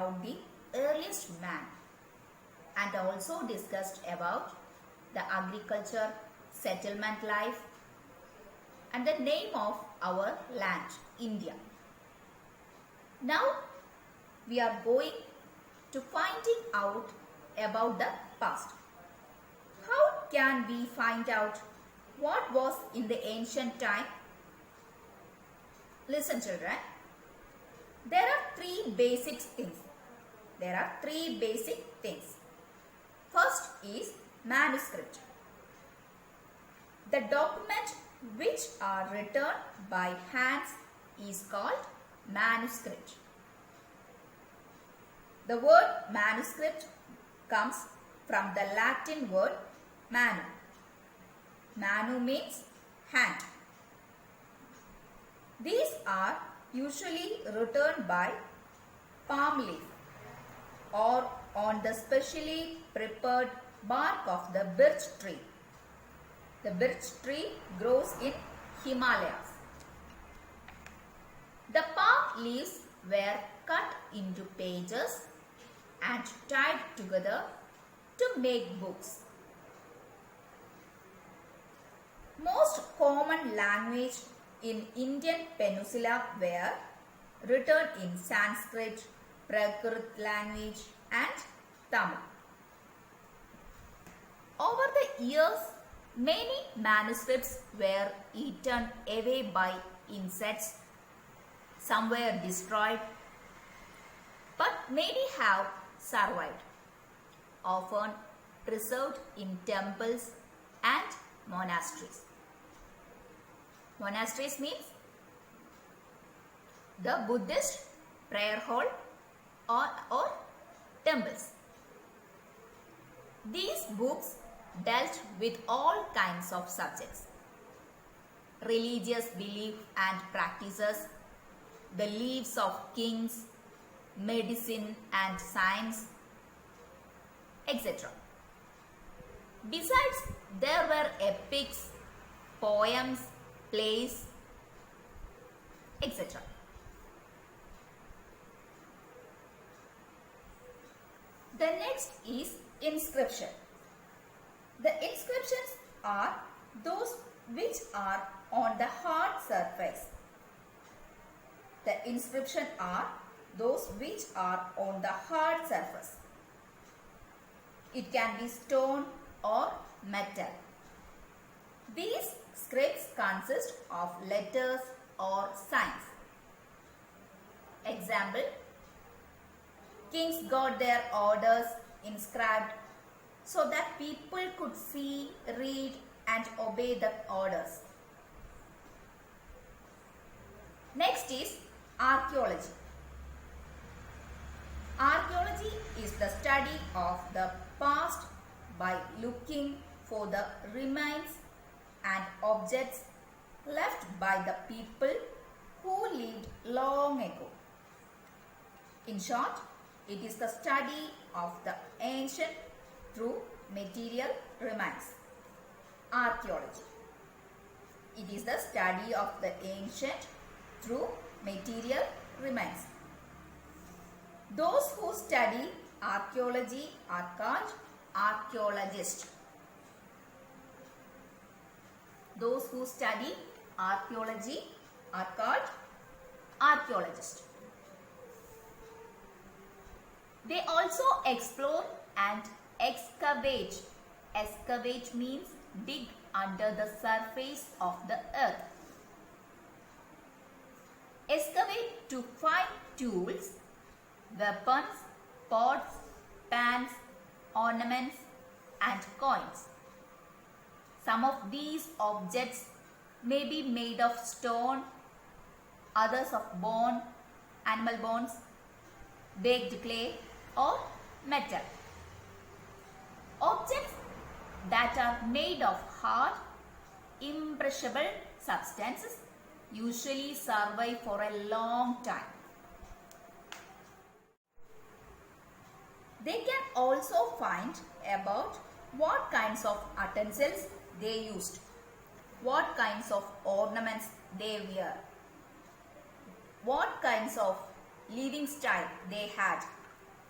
about the earliest man and also discussed about the agriculture, settlement life and the name of our land, India. Now we are going to finding out about the past. How can we find out what was in the ancient time? Listen children, there are three basic things. First is manuscript. The document which are written by hands is called manuscript. The word manuscript comes from the Latin word manu. Manu means hand. These are usually written by palm leaf or on the specially prepared bark of the birch tree. The birch tree grows in Himalayas. The palm leaves were cut into pages and tied together to make books. Most common language in Indian peninsula were written in Sanskrit, Prakrit language and Tamil. Over the years, many manuscripts were eaten away by insects. Some were destroyed, but many have survived, often preserved in temples and monasteries. Monasteries means the Buddhist prayer hall or temples. These books dealt with all kinds of subjects: religious belief and practices, the lives of kings, medicine and science, etc. Besides, there were epics, poems, plays, etc. The next is inscription. The inscriptions are those which are on the hard surface. The inscriptions are those which are on the hard surface. It can be stone or metal. These scripts consist of letters or signs. Example, kings got their orders inscribed so that people could see, read and obey the orders. Next is archaeology. Archaeology is the study of the past by looking for the remains and objects left by the people who lived long ago. In short, it is the study of the ancient through material remains. Archaeology. It is the study of the ancient through material remains. Those who study archaeology are called archaeologists. Those who study archaeology are called archaeologists. They also explore and excavate. Excavate means dig under the surface of the earth. Excavate to find tools, weapons, pots, pans, ornaments and coins. Some of these objects may be made of stone, others of bone, animal bones, baked clay or metal. Objects that are made of hard, imperishable substances usually survive for a long time. They can also find about what kinds of utensils they used, what kinds of ornaments they wear, what kinds of living style they had,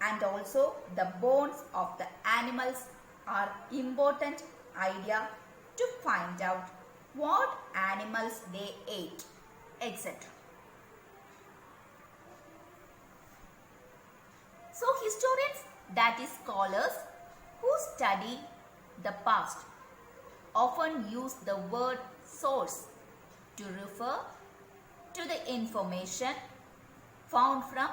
and also the bones of the animals are important idea to find out what animals they ate, etc. So historians, that is scholars who study the past, often use the word source to refer to the information found from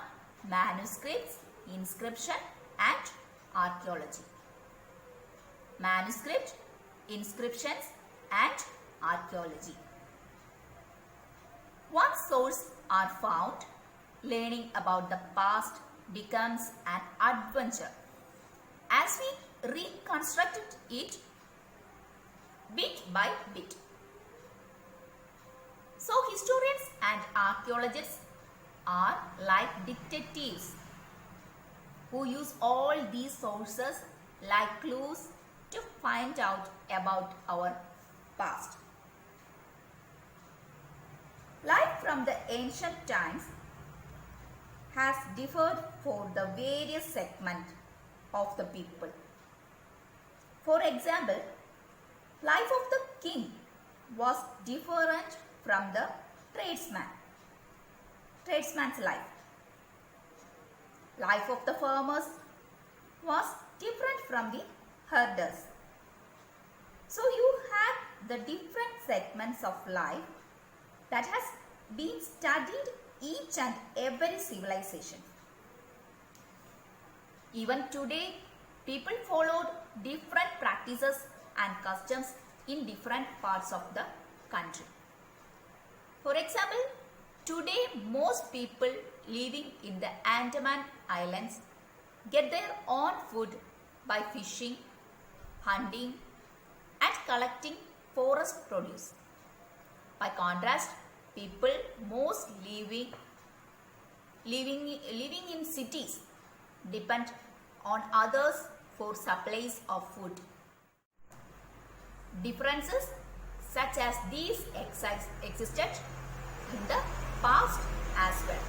manuscripts, inscription and archaeology. Manuscript, inscriptions and archaeology. Once sources are found, learning about the past becomes an adventure as we reconstruct it bit by bit. So historians and archaeologists are like detectives who use all these sources like clues to find out about our past. Life from the ancient times has differed for the various segments of the people. For example, life of the king was different from the tradesman's life. Life of the farmers was different from the herders. So you have the different segments of life that has been studied each and every civilization. Even today, people followed different practices and customs in different parts of the country. For example, today most people living in the Andaman Islands get their own food by fishing, hunting and collecting forest produce. By contrast, people most living in cities depend on others for supplies of food. Differences such as these existed in the past as well.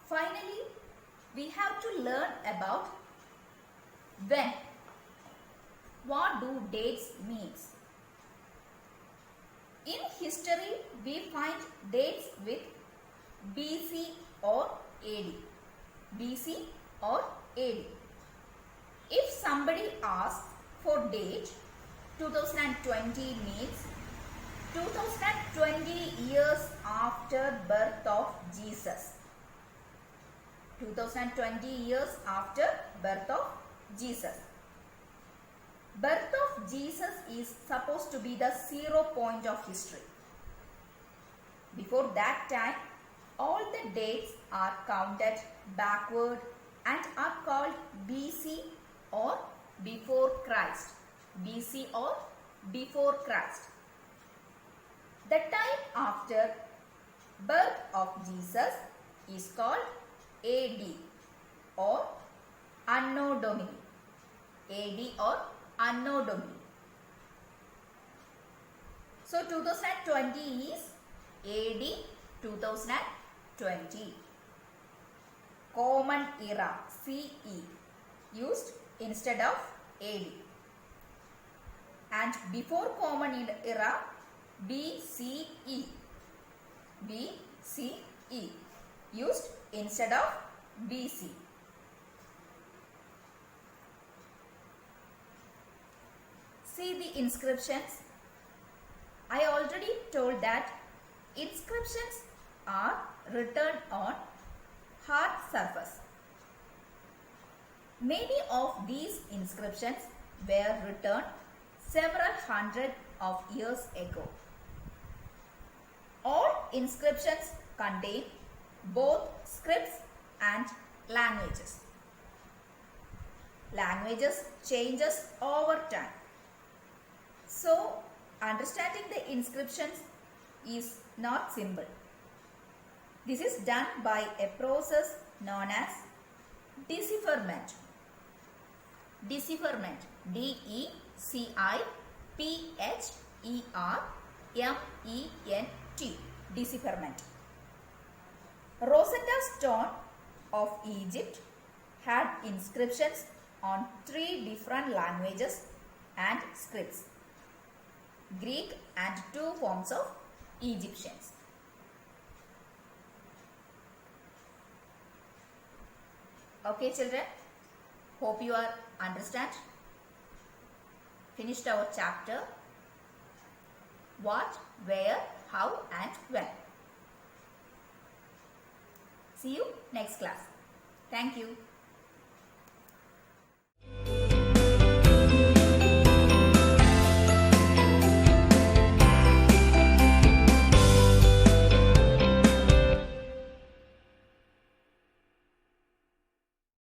Finally, we have to learn about when. What do dates means? In history, we find dates with BC or AD. BC or AD. If somebody asks for date, 2020 means 2020 years after birth of Jesus. 2020 years after birth of Jesus. Birth of Jesus is supposed to be the 0 point of history. Before that time, all the dates are counted backward and are called BC or before Christ. BC or before Christ. The time after birth of Jesus is called AD or Anno Domini. AD or Anno Domini. So 2020 is AD 2020. Common Era CE used instead of AD. And before Common Era BCE. BCE used instead of BC. See the inscriptions. I already told that inscriptions are written on hard surface. Many of these inscriptions were written several hundred of years ago. All inscriptions contain both scripts and languages. Languages changes over time. So, understanding the inscriptions is not simple. This is done by a process known as decipherment. Decipherment. D-E-C-I-P-H-E-R-M-E-N-T. Decipherment. Rosetta Stone of Egypt had inscriptions on 3 different languages and scripts, Greek and 2 forms of Egyptians. Okay children, hope you are understand. Finished our chapter. What, where, how and when. See you next class. Thank you.